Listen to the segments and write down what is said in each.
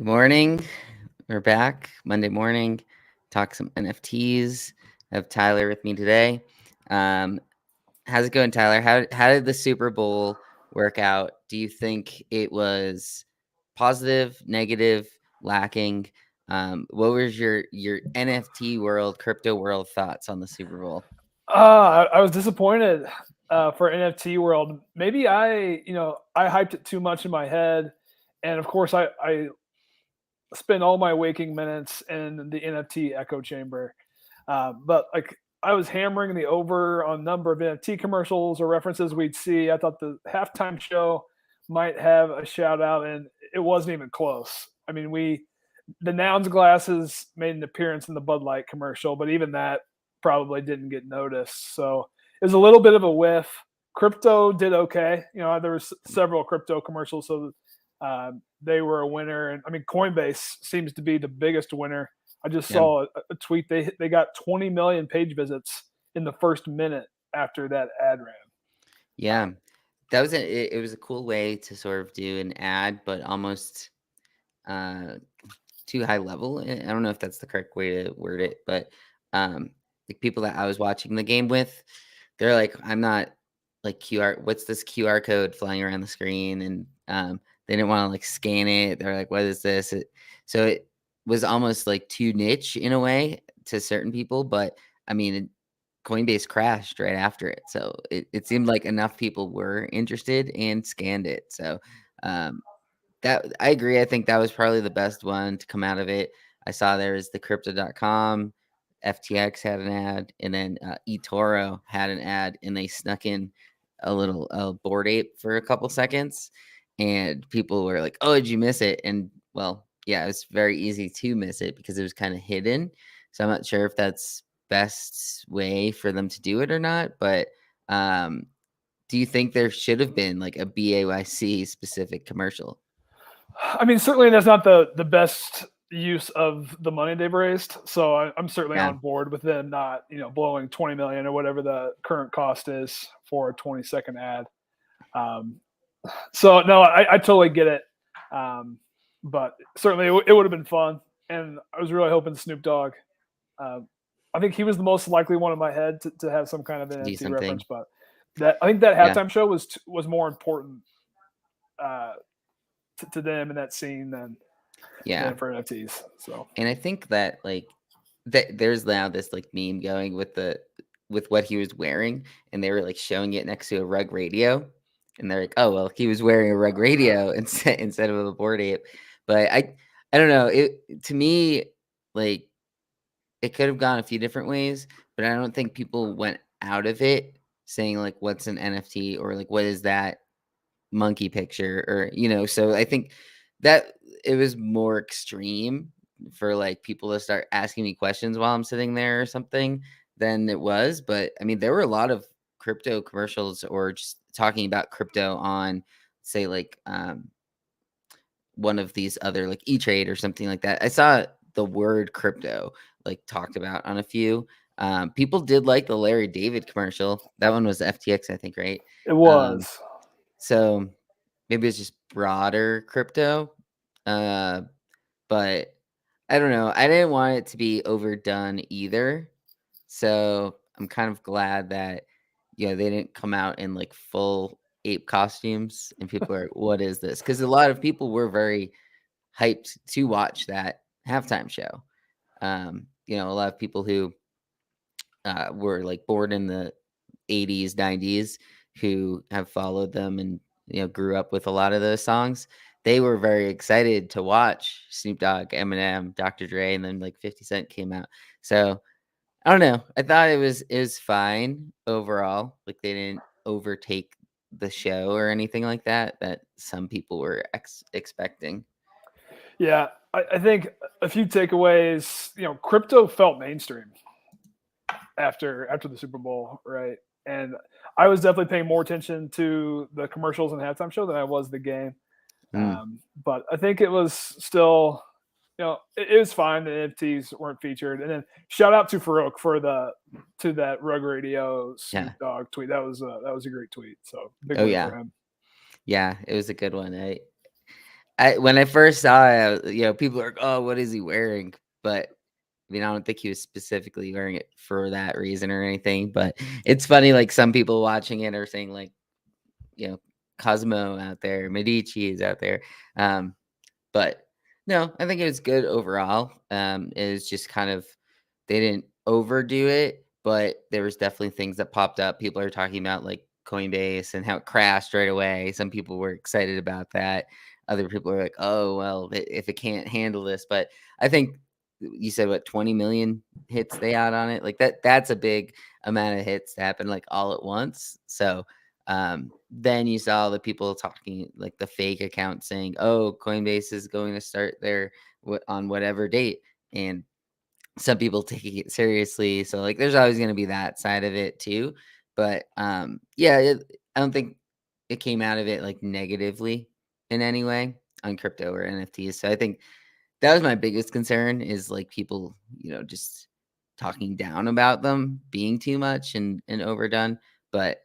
Good morning. We're back Monday morning. Talk some NFTs. I have Tyler with me today. Um, how's it going, Tyler? How did the Super Bowl work out? Do you think it was positive, negative, lacking? What was your NFT world, crypto world thoughts on the Super Bowl? I was disappointed for NFT world. Maybe I hyped it too much in my head, and of course I spend all my waking minutes in the NFT echo chamber. But like I was hammering the over on number of NFT commercials or references we'd see. I thought the halftime show might have a shout out, and it wasn't even close. I mean, the Nouns glasses made an appearance in the Bud Light commercial, but even that probably didn't get noticed. So it was a little bit of a whiff. Crypto did okay. There was several crypto commercials, so they were a winner. And I mean, Coinbase seems to be the biggest winner. I just Yeah, saw a tweet. They got 20 million page visits in the first minute after that ad ran. yeah. That was it was a cool way to sort of do an ad, but almost uh too high level. I don't know if that's the correct way to word it, but the people that I was watching the game with, they're like, I'm not like QR. What's this QR code flying around the screen? And they didn't want to like scan it. They're like, what is this? So it was almost like too niche in a way to certain people, but I mean, Coinbase crashed right after it, so it seemed like enough people were interested and scanned it. So um, that I agree. I think that was probably the best one to come out of it. I saw there was the crypto.com, FTX had an ad, and then eToro had an ad, and they snuck in a little Bored Ape for a couple seconds, and people were like, "Oh, did you miss it?" And well, yeah, it was very easy to miss it because it was kind of hidden. So I'm not sure if that's best way for them to do it or not, but um, do you think there should have been like a BAYC specific commercial? I mean, certainly that's not the best use of the money they've raised. So I'm certainly Yeah. on board with them not blowing 20 million or whatever the current cost is for a 20-second ad. Um, so no, I totally get it. But certainly it would have been fun, and I was really hoping Snoop Dogg. Uh, I think he was the most likely one in my head to have some kind of Do NFT reference, something. but I think that Yeah. halftime show was more important uh, to them in that scene Yeah. than for NFTs. So And I think that like that there's now this like meme going with what he was wearing, and they were like showing it next to a rug radio, and they're like, oh well, he was wearing a rug radio instead of a board ape. But I don't know. It to me, like it could have gone a few different ways, but I don't think people went out of it saying like what's an NFT or like what is that monkey picture or so I think that it was more extreme for like people to start asking me questions while I'm sitting there or something than it was. But I mean, there were a lot of crypto commercials or just talking about crypto on, say, like one of these other like E-Trade or something like that. I saw the word crypto like talked about on a few. People did like the Larry David commercial. That one was FTX, I think, right? it um was. so maybe it's just broader crypto. Uh, but I don't know. I didn't want it to be overdone either. So I'm kind of glad that they didn't come out in like full ape costumes and people are, what is this? Because a lot of people were very hyped to watch that halftime show. A lot of people who were like born in the 80s, 90s who have followed them and grew up with a lot of those songs. They were very excited to watch Snoop Dogg, Eminem, Dr. Dre, and then like 50 Cent came out. So I don't know. I thought it was fine overall. Like they didn't overtake the show or anything like that some people were expecting. Yeah, I think a few takeaways. Crypto felt mainstream after the Super Bowl, right? And I was definitely paying more attention to the commercials and the halftime show than I was the game. Mm, But I think it was still, it was fine. The NFTs weren't featured, and then shout out to Farouk for to that Rug Radio Snoop yeah. Dogg tweet. That was a great tweet. So big Oh win yeah. for him. Yeah. It was a good one. when I first saw it, people are like, "Oh, what is he wearing?" But I mean, I don't think he was specifically wearing it for that reason or anything. But it's funny, like some people watching it are saying, like, you know, Cosmo out there, Medici is out there. Um, But no, I think it was good overall. It was just kind of they didn't overdo it, but there was definitely things that popped up. People are talking about like Coinbase and how it crashed right away. Some people were excited about that. Other people are like, "Oh, well, if it can't handle this." But I think you said what 20 million hits they had on it. Like that's a big amount of hits to happen like all at once. So then you saw the people talking, like the fake account saying, "Oh, Coinbase is going to start their on whatever date," and some people taking it seriously. So like, there's always going to be that side of it too. But yeah, I don't think it came out of it like negatively in any way on crypto or NFTs. So I think that was my biggest concern is like people, just talking down about them being too much and overdone. But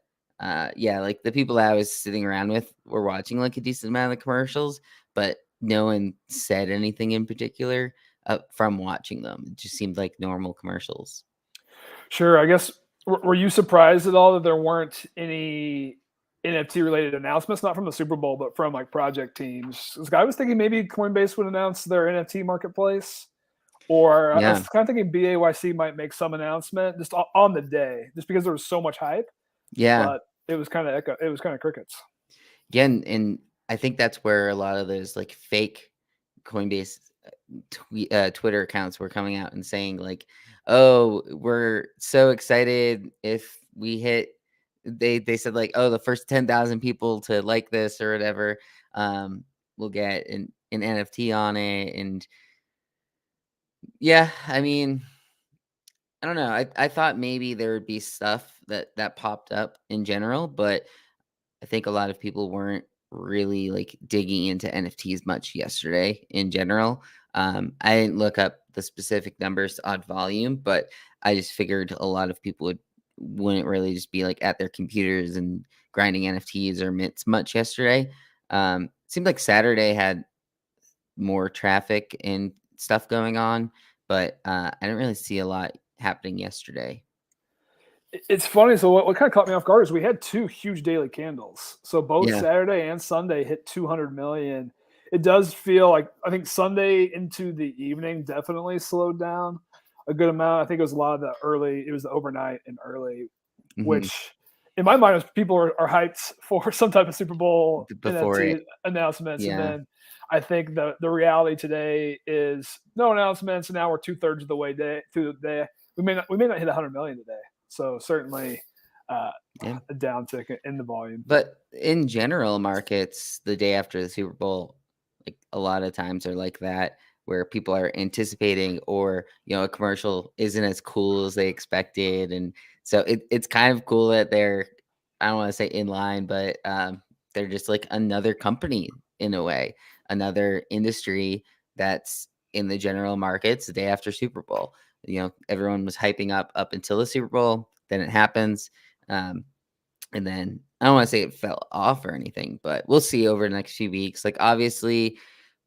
yeah, like the people that I was sitting around with were watching like a decent amount of the commercials, but no one said anything in particular from watching them. It just seemed like normal commercials. Sure. I guess were you surprised at all that there weren't any NFT related announcements, not from the Super Bowl, but from like project teams? 'Cause I was thinking maybe Coinbase would announce their NFT marketplace, or I Yeah. was kind of thinking BAYC might make some announcement just on the day, just because there was so much hype. Yeah. But it was kind of crickets. Yeah. And I think that's where a lot of those like fake Coinbase Twitter accounts were coming out and saying like, "Oh, we're so excited if we hit." They said like, "Oh, the first 10,000 people to like this or whatever, will get an NFT on it." And yeah, I mean, I don't know. I thought maybe there would be stuff that popped up in general, but I think a lot of people weren't really like digging into NFTs much yesterday in general. I didn't look up the specific numbers on volume, but I just figured a lot of people wouldn't really just be like at their computers and grinding NFTs or mints much yesterday. Seemed like Saturday had more traffic and stuff going on, but I didn't really see a lot happening yesterday. It's funny. So what kind of caught me off guard is we had two huge daily candles. So both Yeah. Saturday and Sunday hit 200 million. It does feel like I think Sunday into the evening definitely slowed down a good amount. I think it was a lot of the early. It was the overnight and early, Hmm. which in my mind is people are hyped for some type of Super Bowl Before NFT it. announcements, and Yeah. then I think the reality today is no announcements, and now we're 2/3 of the way through the day. We may not hit 100 million today, so certainly uh, Yeah. a downtick in the volume. But in general markets, the day after the Super Bowl, like a lot of times are like that, where people are anticipating or, a commercial isn't as cool as they expected. And so it's kind of cool that they're, I don't want to say in line, but they're just like another company in a way, another industry that's in the general markets the day after Super Bowl. Everyone was hyping up until the Super Bowl, then it happens. Um, and then I don't wanna say it fell off or anything, but we'll see over the next few weeks. Like, obviously,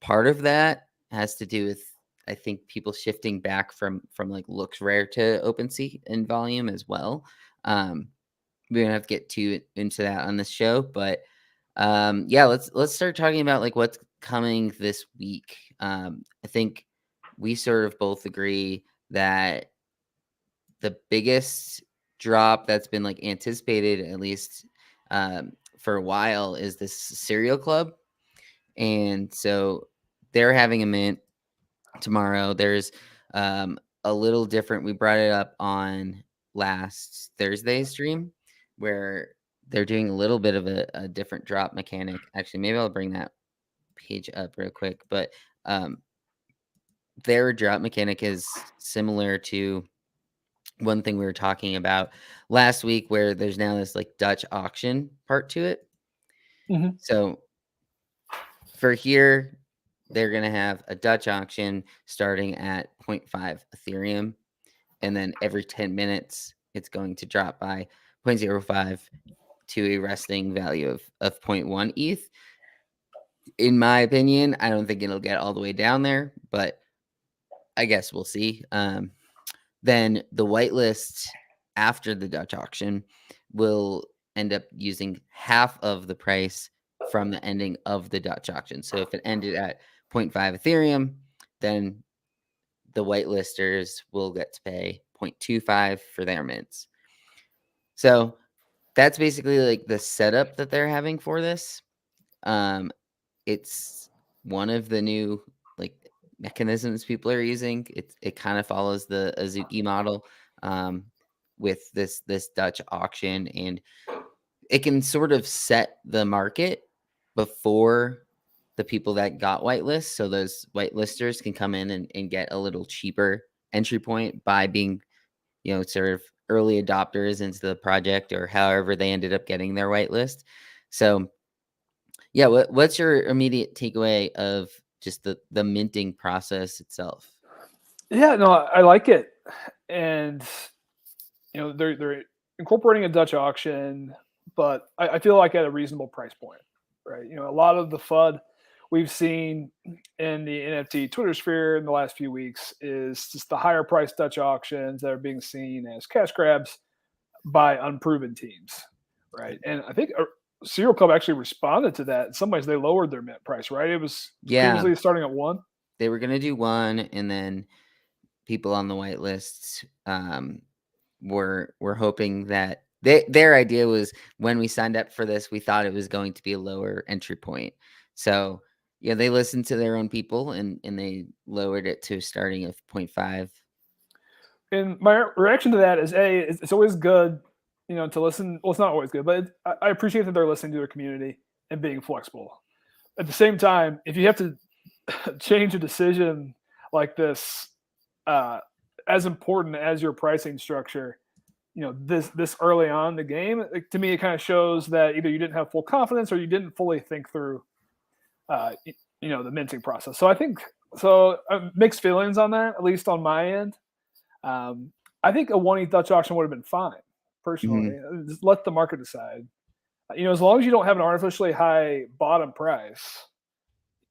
part of that has to do with, I think, people shifting back from, like, looks rare to OpenSea in volume as well. Um, we don't have to get too into that on this show, but, yeah, let's start talking about, like, what's coming this week. I think we sort of both agree that the biggest drop that's been, like, anticipated, at least, for a while, is this Cereal Club, and so they're having a mint tomorrow. There's, a little different we brought it up on last Thursday's stream, where they're doing a little bit of a different drop mechanic. Actually, maybe I'll bring that page up real quick, but, um, their drop mechanic is similar to one thing we were talking about last week where there's now this like Dutch auction part to it. Mhm. So for here, they're going to have a Dutch auction starting at zero point 0.5 Ethereum. And then every 10 minutes, it's going to drop by zero point zero 0.05 to a resting value of zero point 0.1 ETH. In my opinion, I don't think it'll get all the way down there, but I guess we'll see. Then the whitelist after the Dutch auction will end up using half of the price from the ending of the Dutch auction. So if it ended at zero point 0.5 Ethereum, then the whitelisters will get to pay 0.25 for their mints. So that's basically like the setup that they're having for this. Um, it's one of the new like mechanisms people are using. It kind of follows the Azuki model um, with this Dutch auction, and it can sort of set the market before the people that got whitelist. So those whitelisters can come in and get a little cheaper entry point by being, sort of early adopters into the project or however they ended up getting their whitelist. So yeah, what's your immediate takeaway of just the minting process itself? Yeah, no, I like it, and they're incorporating a Dutch auction, but I feel like at a reasonable price point, right? A lot of the FUD we've seen in the NFT Twitter sphere in the last few weeks is just the higher priced Dutch auctions that are being seen as cash grabs by unproven teams, right? And I think Serial Club actually responded to that. In some ways, they lowered their mint price, right? It was Yeah, previously starting at 1. they were gonna do one, and then people on the whitelist were hoping that their idea was when we signed up for this, we thought it was going to be a lower entry point. So yeah, they listened to their own people and they lowered it to starting of 0.5. And my reaction to that is, it's always good, to listen. Well, it's not always good, but I appreciate that they're listening to their community and being flexible. At the same time, if you have to change a decision like this, uh, as important as your pricing structure, this early on in the game, to me, it kind of shows that either you didn't have full confidence or you didn't fully think through, the minting process. So I think so. Mixed feelings on that, at least on my end. I think a 1 ETH Dutch auction would have been fine, personally. Mhm. Just let the market decide. As long as you don't have an artificially high bottom price,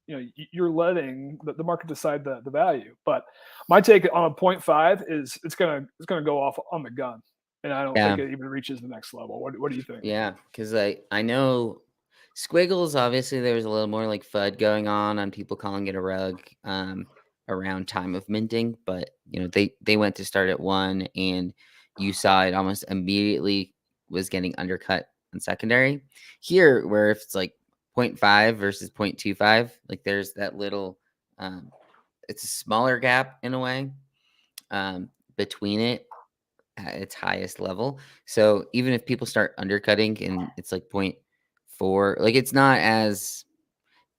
you're letting the market decide the value. But my take on a 0.5 is it's gonna go off on the gun, and I don't think Yeah. it even reaches the next level. What do you think? Yeah, because I know Squiggles, obviously, there was a little more, like, FUD going on people calling it a rug, around time of minting, but, they went to start at 1, and you saw it almost immediately was getting undercut on secondary. Here, where if it's, like, zero point 0.5 versus 0.25, like, there's that little, um it's a smaller gap in a way, between it at its highest level. So even if people start undercutting and it's like point 0.4, like it's not as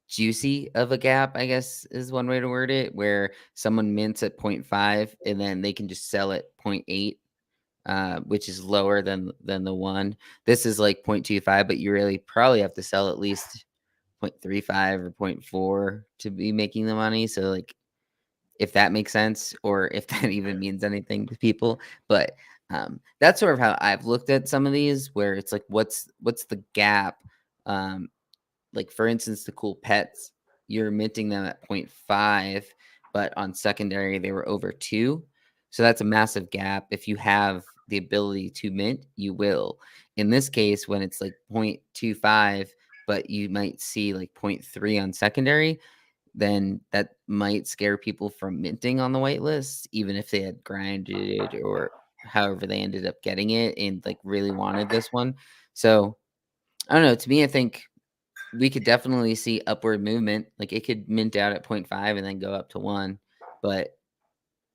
juicy of a gap, I guess is one way to word it, where someone mints at point 0.5 and then they can just sell at point 0.8, which is lower than the one. This is like 0.25, but you really probably have to sell at least 0.35 or point 0.4 to be making the money. So like if that makes sense or if that even means anything to people. But that's sort of how I've looked at some of these, where it's like, what's the gap? Um, like for instance, the cool pets, you're minting them at 0.5, but on secondary they were over 2. So that's a massive gap. If you have the ability to mint, you will. In this case, when it's like 0.25, but you might see like 0.3 on secondary, then that might scare people from minting on the whitelist, even if they had grinded or however they ended up getting it and like really wanted this one. So I don't know. To me, I think we could definitely see upward movement. Like it could mint out at zero point 0.5 and then go up to 1, but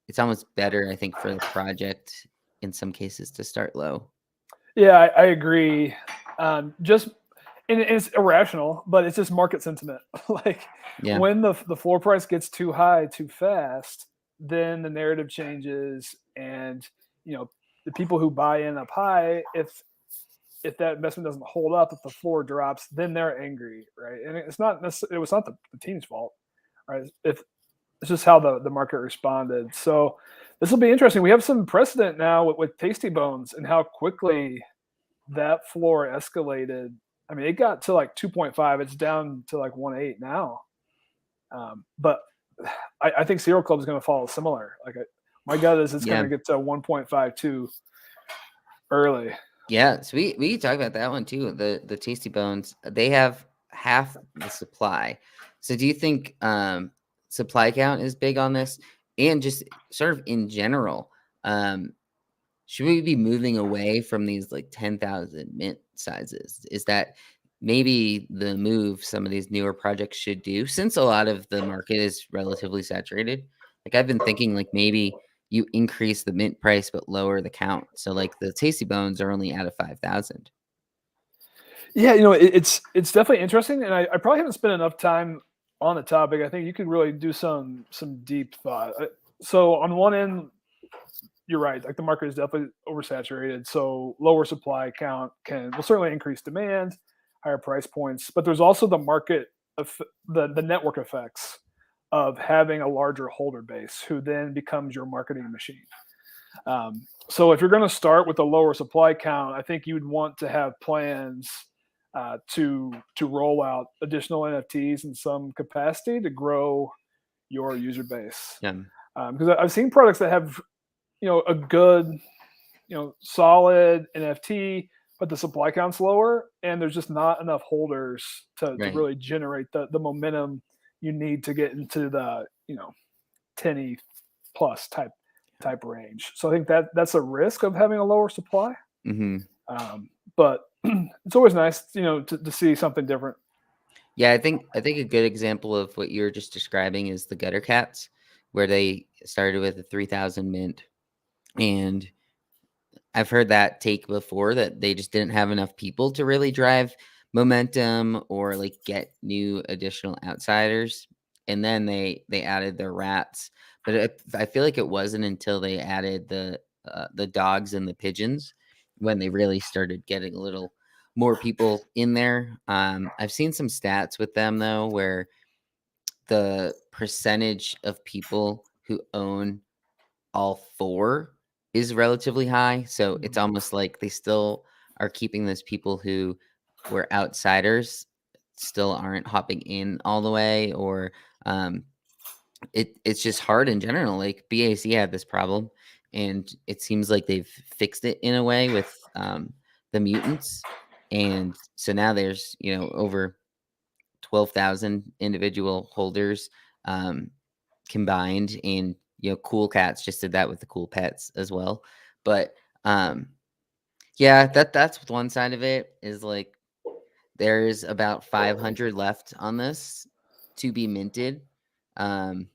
it's almost better, I think, for the project in some cases to start low. Yeah, I agree. Just and it's irrational, but it's just market sentiment. Like Yeah. when the floor price gets too high too fast, then the narrative changes, and the people who buy in up high, if that investment doesn't hold up, if the floor drops, then they're angry, right? And it's not necessarily, it was not the team's fault, right? If it's just how the market responded. So this will be interesting. We have some precedent now with Tasty Bones and how quickly that floor escalated I mean, it got to like 2.5. It's down to like 1.8 now. But I think Sierra Club is going to follow similar. My gut is it's going Yeah. to get to 1.52 early. Yeah, so we can talk about that one too. The Tasty Bones, they have half the supply. So do you think supply count is big on this? And just sort of in general, um, should we be moving away from these like 10,000 mint sizes? Is that maybe the move some of these newer projects should do since a lot of the market is relatively saturated? Like I've been thinking like maybe you increase the mint price but lower the count. So like the Tasty Bones are only out of 5,000. Yeah, it's definitely interesting, and I probably haven't spent enough time on the topic. I think you could really do some deep thought. So on one end, you're right. Like the market is definitely oversaturated. So lower supply count will certainly increase demand, higher price points. But there's also the market of the network effects of having a larger holder base, who then becomes your marketing machine. So if you're going to start with a lower supply count, I think you'd want to have plans to roll out additional NFTs in some capacity to grow your user base. Yeah. Because I've seen products that have a good solid NFT, but the supply count's lower, and there's just not enough holders to Right. really generate the momentum you need to get into the 10 plus type range. So I think that's a risk of having a lower supply. Hmm. But it's always nice, to see something different. Yeah, I think a good example of what you're just describing is the Gutter Cats, where they started with a 3,000 mint, and I've heard that take before that they just didn't have enough people to really drive momentum or like get new additional outsiders. And then they added their rats, but I feel like it wasn't until they added the dogs and the pigeons when they really started getting a little more people in there. I've seen some stats with them though, where the percentage of people who own all 4 is relatively high, so it's Mhm. almost like they still are keeping those people who were outsiders, still aren't hopping in all the way, or, it's just hard in general, like, BAC had this problem, and it seems like they've fixed it in a way with, the mutants, and so now there's, over 12,000 individual holders, um, combined, and, Cool Cats just did that with the Cool Pets as well. But, um, yeah, that's one side of it is, like, there's about 500 left on this to be minted. Um,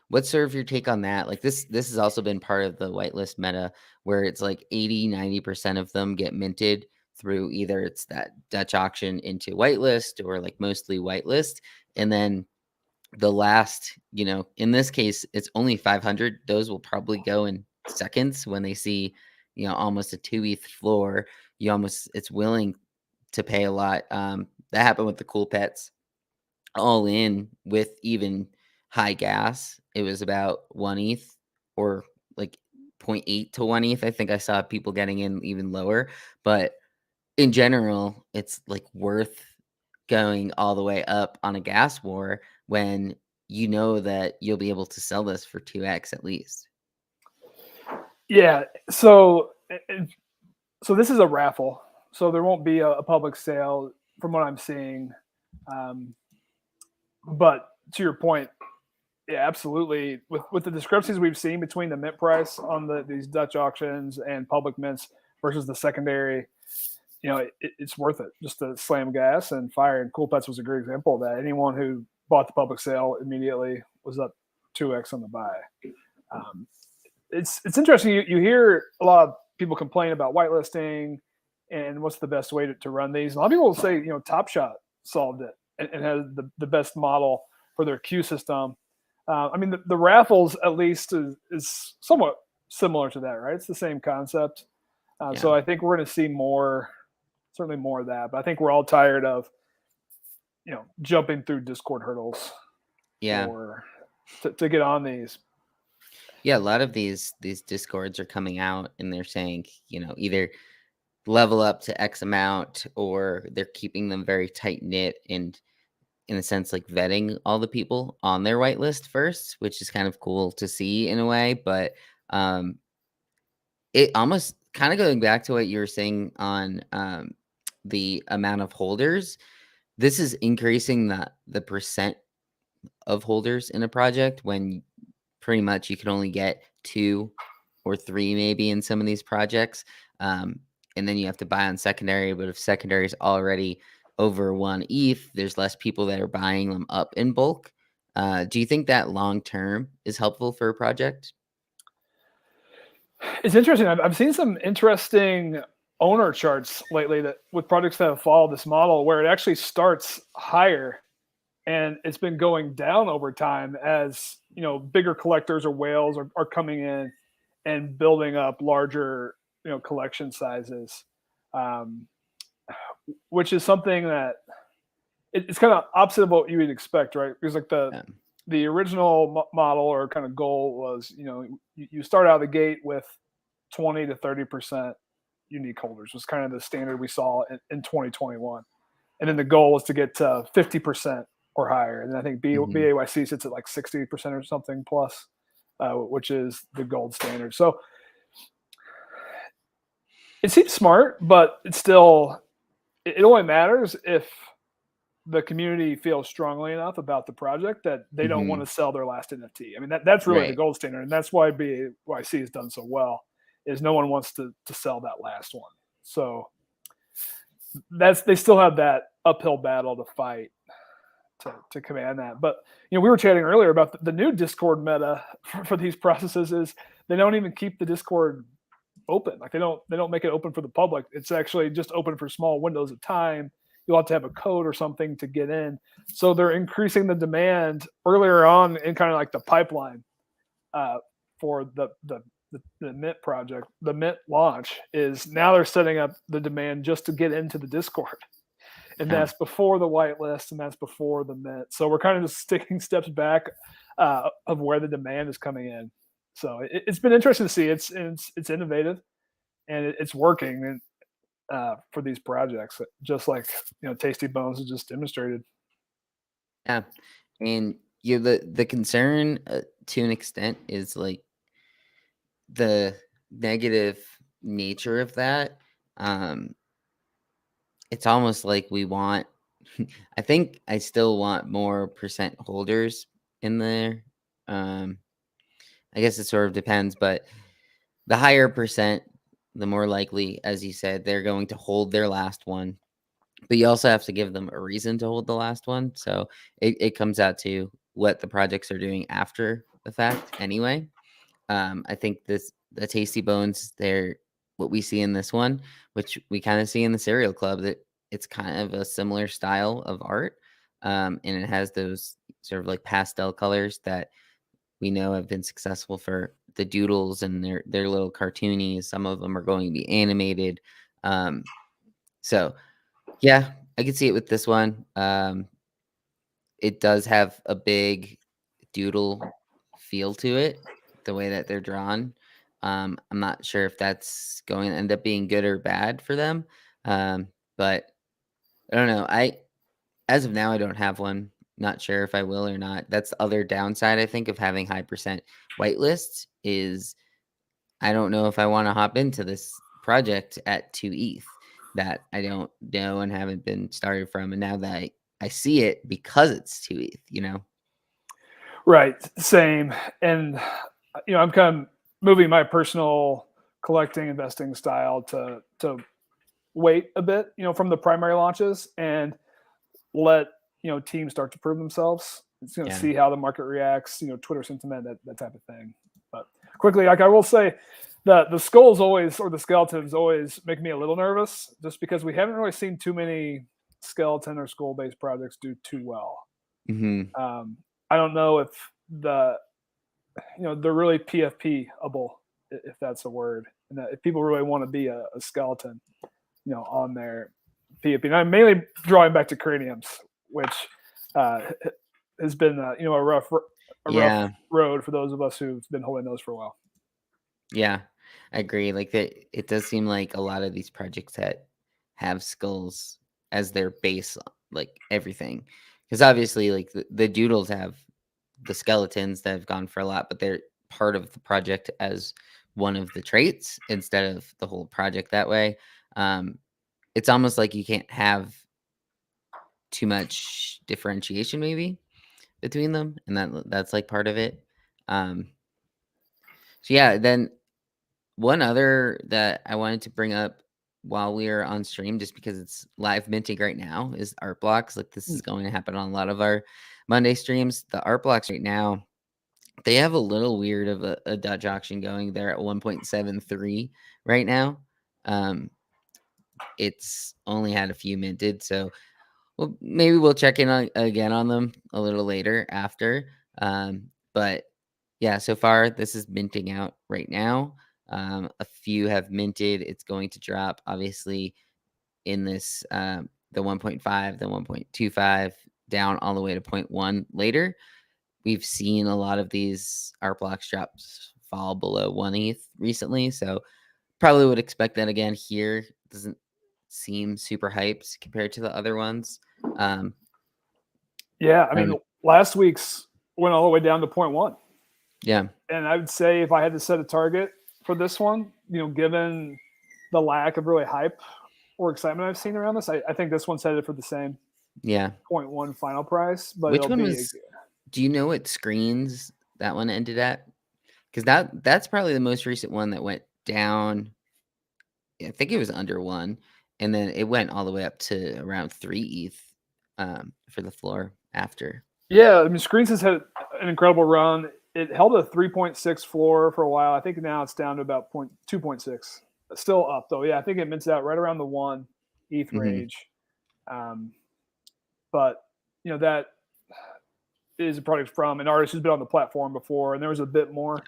what's sort of your take on that? Like, this has also been part of the whitelist meta where it's, like, 80-90% of them get minted through either it's that Dutch auction into whitelist or, like, mostly whitelist, and then the last, in this case, it's only 500. Those will probably go in seconds when they see, almost a 2 ETH floor. It's willing to pay a lot. That happened with the Cool Pets all in with even high gas. It was about 1 ETH or like point 0.8 to 1 ETH. I think I saw people getting in even lower, but in general, it's, like, worth going all the way up on a gas war when you know that you'll be able to sell this for 2x at least. Yeah. So this is a raffle, so there won't be a public sale from what I'm seeing. Um, but to your point, yeah, absolutely. With the discrepancies we've seen between the mint price on these Dutch auctions and public mints versus the secondary, it's worth it just to slam gas and fire. And Cool Pets was a great example of that. Anyone who bought the public sale immediately was up 2x on the buy. Um, it's interesting. You hear a lot of people complain about whitelisting and what's the best way to run these. A lot of people will say, Top Shot solved it and has the best model for their queue system. I mean, the raffles at least is somewhat similar to that, right? It's the same concept. Yeah. So I think we're going to see certainly more of that. But I think we're all tired of, jumping through Discord hurdles Yeah. to get on these. Yeah, a lot of these discords are coming out and they're saying, either level up to X amount, or they're keeping them very tight knit and in a sense like vetting all the people on their whitelist first, which is kind of cool to see in a way. But um, it almost kind of going back to what you were saying on the amount of holders. This is increasing the percent of holders in a project when pretty much you can only get 2 or 3 maybe in some of these projects, um, and then you have to buy on secondary, but if secondary is already over 1 ETH, there's less people that are buying them up in bulk. Do you think that long term is helpful for a project? It's interesting. I've seen some interesting owner charts lately that with projects that have followed this model where it actually starts higher and it's been going down over time as bigger collectors or whales are coming in and building up larger collection sizes, um, which is something that it's kind of opposite of what you would expect, right? Because like Yeah. the original model or kind of goal was you start out of the gate with 20 to 30% unique holders was kind of the standard we saw in 2021, and then the goal was to get to 50% or higher. And I think Mhm. BAYC sits at like 60% or something plus, which is the gold standard. So it seems smart, but it's still it only matters if the community feels strongly enough about the project that they don't want Mhm. to sell their last NFT. I mean that's really the Right. gold standard, and that's why BAYC has done so well. Is no one wants to sell that last one. So that's they still have that uphill battle to fight to command that. But we were chatting earlier about the new Discord meta for these processes is they don't even keep the Discord open. Like they don't make it open for the public. It's actually just open for small windows of time. You'll have to have a code or something to get in. So they're increasing the demand earlier on in kind of like the pipeline, uh, for the Mint project. The Mint launch is now they're setting up the demand just to get into the Discord, and Yeah. that's before the whitelist, and that's before the Mint. So we're kind of just taking steps back, of where the demand is coming in. So it's been interesting to see. It's innovative and it's working, and for these projects, just like Tasty Bones has just demonstrated. Yeah. And the concern, to an extent is like the negative nature of that. Um, it's almost like we want I think I still want more percent holders in there. Um, I guess it sort of depends, but the higher percent, the more likely, as you said, they're going to hold their last one. But you also have to give them a reason to hold the last one. So it comes out to what the projects are doing after the fact anyway. I think the Tasty Bones, they're what we see in this one, which we kind of see in the Serial Club, that it's kind of a similar style of art. And it has those sort of like pastel colors that we know have been successful for the doodles, and they're little cartoony. Some of them are going to be animated. Um, so yeah, I can see it with this one. It does have a big doodle feel to it, the way that they're drawn. I'm not sure if that's going to end up being good or bad for them. But I don't know. As of now, I don't have one. Not sure if I will or not. That's the other downside, I think, of having high percent whitelists is I don't know if I want to hop into this project at 2 ETH that I don't know and haven't been started from. And now that I see it because it's 2 ETH. Right, same. And I'm kind of moving my personal collecting investing style to wait a bit, from the primary launches and let teams start to prove themselves. It's going to Yeah. see how the market reacts, Twitter sentiment, that type of thing. But quickly, like I will say, the skulls always or the skeletons always make me a little nervous, just because we haven't really seen too many skeleton or skull based projects do too well. Hmm. Um, I don't know if the they're really PFP-able, if that's a word, and that if people really want to be a skeleton, on their PFP. And I'm mainly drawing back to craniums, which uh, has been a rough Yeah. road for those of us who've been holding those for a while. Yeah. I agree. Like that, it does seem like a lot of these projects that have skulls as their base, like everything. Because obviously, like the doodles have the skeletons that have gone for a lot, but they're part of the project as one of the traits instead of the whole project that way. Um, it's almost like you can't have too much differentiation, maybe between them, and that's like part of it. Um, so yeah, then one other that I wanted to bring up while we are on stream, just because it's live minting right now, is art blocks. Like this is Mm. going to happen on a lot of our Monday streams. The art blocks right now, they have a little weird of a Dutch auction going. They're at 1.73 right now. Um, it's only had a few minted, so well, maybe we'll check in again on them a little later after. But yeah, so far this is minting out right now. A few have minted. It's going to drop, obviously, in this the 1.5, the 1.25, down all the way to zero point 0.1 later. We've seen a lot of these art blocks drops fall below 1 ETH recently, so probably would expect that again here. Doesn't seem super hyped compared to the other ones. Um, Yeah, I I don't mean, know. last week's went all the way down to point one, Yeah, and I would say if I had to set a target for this one, given the lack of really hype or excitement I've seen around this, I think this one's headed for the same yeah. point one final price, but Which it'll one be was? Do you know what screens that one ended at? Because that's probably the most recent one that went down. I think it was under one, and then it went all the way up to around 3 ETH for the floor after. yeah. I mean, Screens has had an incredible run. It held a 3.6 floor for a while. I think now it's down to about 2.6. Still up though. Yeah, I think it mints out right around the 1 ETH Hmm. range. Um, but that is a product from an artist who's been on the platform before, and there was a bit more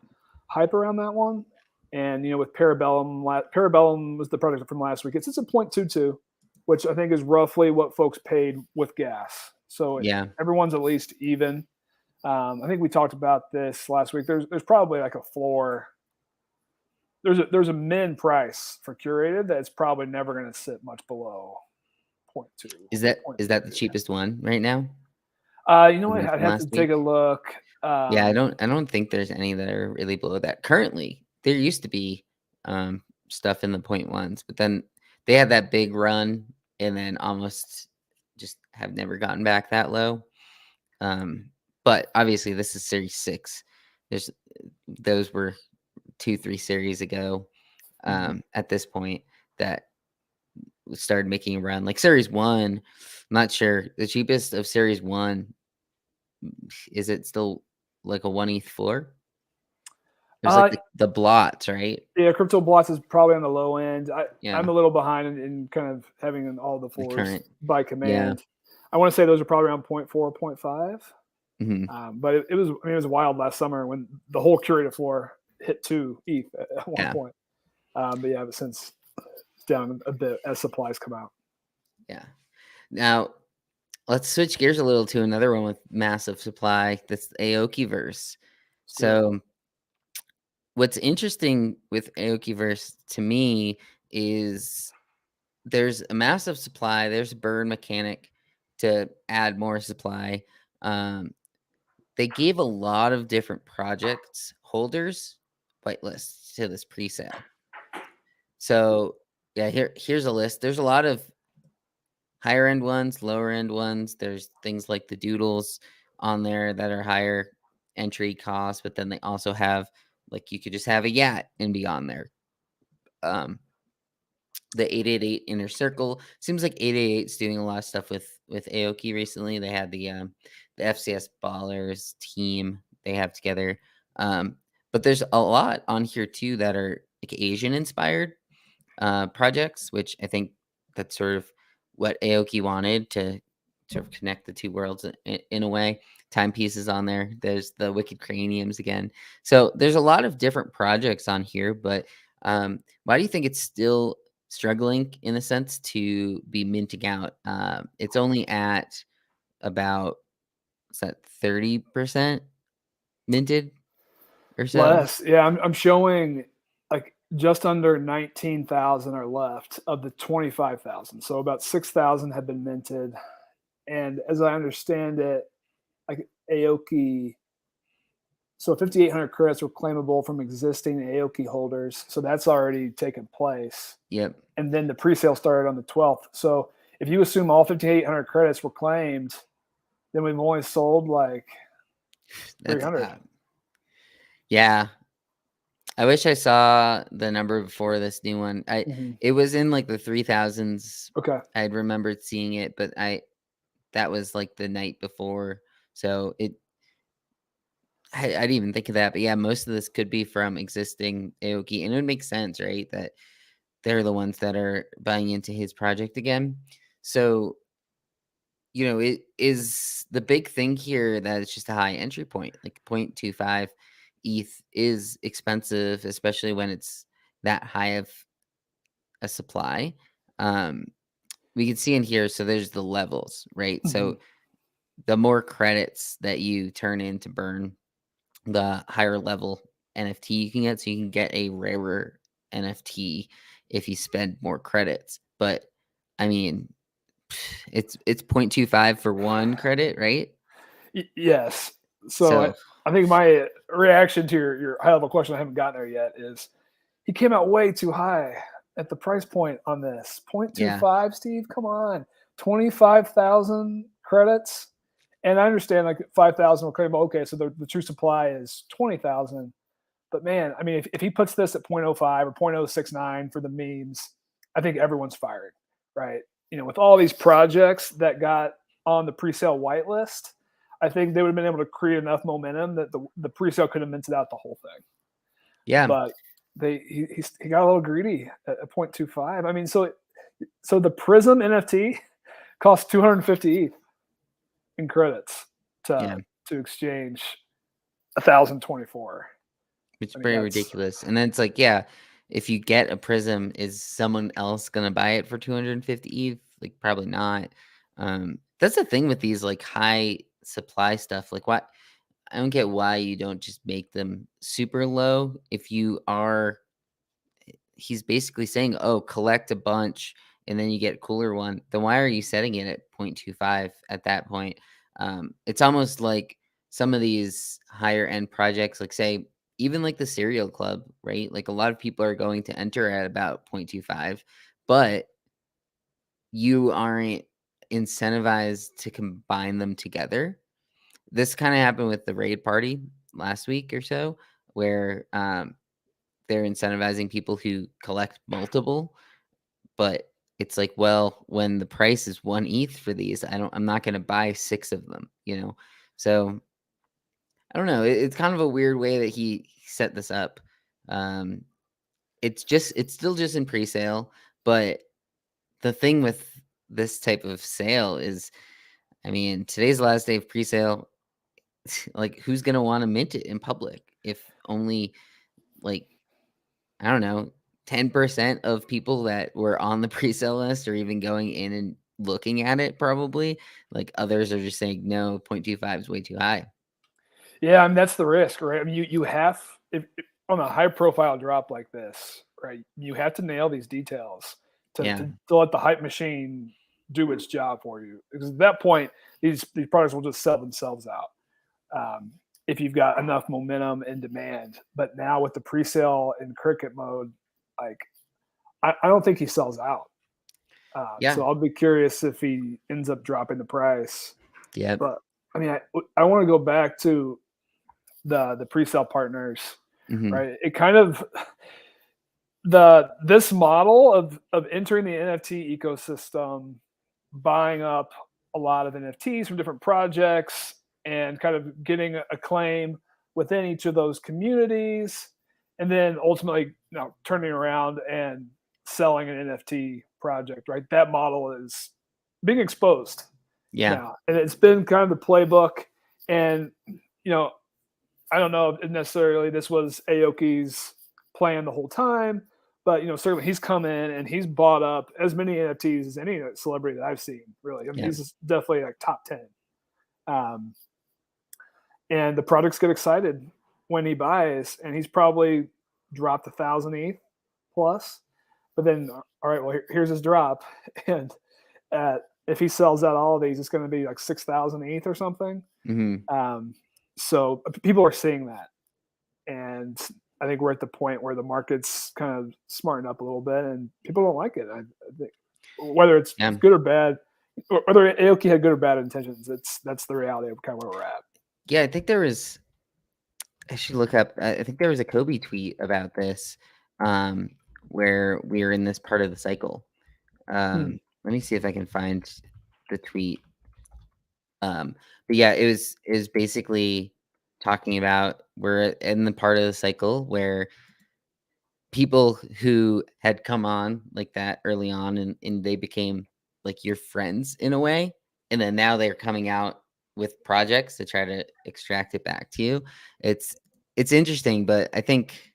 hype around that one. And with Parabellum was the product from last week. It's a 0.22, which I think is roughly what folks paid with gas. So Yeah, everyone's at least even. I think we talked about this last week. There's probably like a floor. There's a min price for curated that's probably never going to sit much below point 0.2, is that the 0.3. cheapest one right now? You know The what? one I'd from have to last take a week? look. Yeah, I don't think there's any that are really below that. Currently, there used to be stuff in the point ones, but then they had that big run and then almost just have never gotten back that low. Um, but obviously this is series 6. There's those were 2, 3 series ago Mhm. at this point that started making a run. Like series 1, I'm not sure. The cheapest of series 1, is it still like a 1 ETH floor? There's like Uh, the blots, right? yeah, Crypto Blotz is probably on the low end. I'm Yeah, a little behind in kind of having all the the floors current. by Yeah. command. I want to say those are probably around point 0.4, point 0.5. Mhm. But it was, I mean, it was wild last summer when the whole curated floor hit 2 ETH at one Yeah, point. But yeah, but since it's down a bit as supplies come out. yeah. Now, let's switch gears a little to another one with massive supply. That's the Aokiverse. Let's do it. So, what's interesting with Aokiverse to me is there's a massive supply. There's a burn mechanic to add more supply. Um, they gave a lot of different projects holders whitelists to this pre-sale. So yeah, here's a list. There's a lot of higher end ones, lower end ones. There's things like the doodles on there that are higher entry costs, but then they also have, like, you could just have a yacht and be on there. Um, the 888 Inner Circle, seems like 888 is doing a lot of stuff with Aoki recently. They had the FCS Ballers team they have together. But there's a lot on here too that are like Asian inspired projects, which I think that's sort of what Aoki wanted to sort of connect the two worlds in a way. Timepieces on there. There's the Wicked Craniums again. So there's a lot of different projects on here, but why do you think it's still struggling in a sense to be minting out? It's only at about, what's that, 30% minted or so? Less. Yeah, I'm showing like just under 19,000 are left of the 25,000. So about 6,000 have been minted. And as I understand it, like Aoki, so 5,800 credits were claimable from existing Aoki holders. So that's already taken place. Yep. And then the pre-sale started on the 12th. So if you assume all 5,800 credits were claimed, then we've only sold like That's 300. yeah. I wish I saw the number before this new one. Mhm. It was in like the 3,000s. Okay. I'd remembered seeing it, but that was like the night before. So I didn't even think of that. But yeah, most of this could be from existing Aoki, and it would make sense, right? That they're the ones that are buying into his project again. So, it is the big thing here that it's just a high entry point. Like 0.25 ETH is expensive, especially when it's that high of a supply. Um, we can see in here, so there's the levels, right? Mhm. So the more credits that you turn in to burn, the higher level NFT you can get. So you can get a rarer NFT if you spend more credits. But I mean, it's 0.25 for one credit, right? Yes. So So I think my reaction to your high level question, I haven't gotten there yet, is he came out way too high at the price point on this. yeah, 0.25, Steve, come on. 25,000 credits. And I understand like 5,000 will claim, okay, so the true supply is 20,000. But man, I mean, if he puts this at 0.05 or 0.069 for the memes, I think everyone's fired, right? With all these projects that got on the pre-sale whitelist, I think they would have been able to create enough momentum that the pre-sale could have minted out the whole thing. yeah, But he got a little greedy at 0.25. I mean, so the Prism NFT costs 250 ETH in credits yeah. to exchange 1,024. It's I mean, pretty that's ridiculous. And then it's like, yeah, if you get a prism, is someone else gonna buy it for 250 ETH? Like, probably not. That's the thing with these like high supply stuff. Like, what I don't get why you don't just make them super low. If you are, he's basically saying, oh, collect a bunch and then you get a cooler one. Then why are you setting it at 0.25 at that point? It's almost like some of these higher end projects, like say, even like the Serial Club, right? Like a lot of people are going to enter at about 0.25, but you aren't incentivized to combine them together. This kind of happened with the raid party last week or so, where they're incentivizing people who collect multiple, but it's like, well, when the price is 1 ETH for these, I'm not gonna buy 6 of them, you know? So, I don't know, it's kind of a weird way that he set this up. Um, it's still just in presale, but the thing with this type of sale is, I mean, today's the last day of presale. Like, who's gonna wanna mint it in public if only, like, I don't know, 10% of people that were on the presale list are even going in and looking at it probably. Like others are just saying, no, 0.25 is way too high. Yeah, I mean that's the risk, right? I mean you have if on a high profile drop like this, right? You have to nail these details to Yeah. to, to let the hype machine do its job for you. Because at that point, these products will just sell themselves out. Um, if you've got enough momentum and demand. But now with the pre-sale in cricket mode, like I don't think he sells out. Yeah. So I'll be curious if he ends up dropping the price. Yep. But I mean, I want to go back to the pre-sale partners, Hmm. right? It kind of this model of entering the NFT ecosystem, buying up a lot of NFTs from different projects, and kind of getting a claim within each of those communities, and then ultimately, turning around and selling an NFT project. Right, that model is being exposed Yeah. now, and it's been kind of the playbook. And you know, I don't know if necessarily this was Aoki's plan the whole time, but certainly he's come in and he's bought up as many NFTs as any celebrity that I've seen. Really, I mean, Yeah. he's definitely like top 10. Um, and the products get excited when he buys, and he's probably dropped 1,000 ETH. plus. But then, all right, well, here's his drop, and if he sells out all of these, it's going to be like 6,000 ETH or something. Mhm. Um, so people are seeing that, and I think we're at the point where the market's kind of smarting up a little bit, and people don't like it. I think whether it's Yeah. good or bad, or whether Aoki had good or bad intentions, that's the reality of kind of where we're at. Yeah, I think there was I should look up I think there was a Kobe tweet about this, um, where we're in this part of the cycle. Hmm. Let me see if I can find the tweet. But yeah, it was basically talking about we're in the part of the cycle where people who had come on like that early on and they became like your friends in a way, and then now they're coming out with projects to try to extract it back to you. It's it's interesting, but I think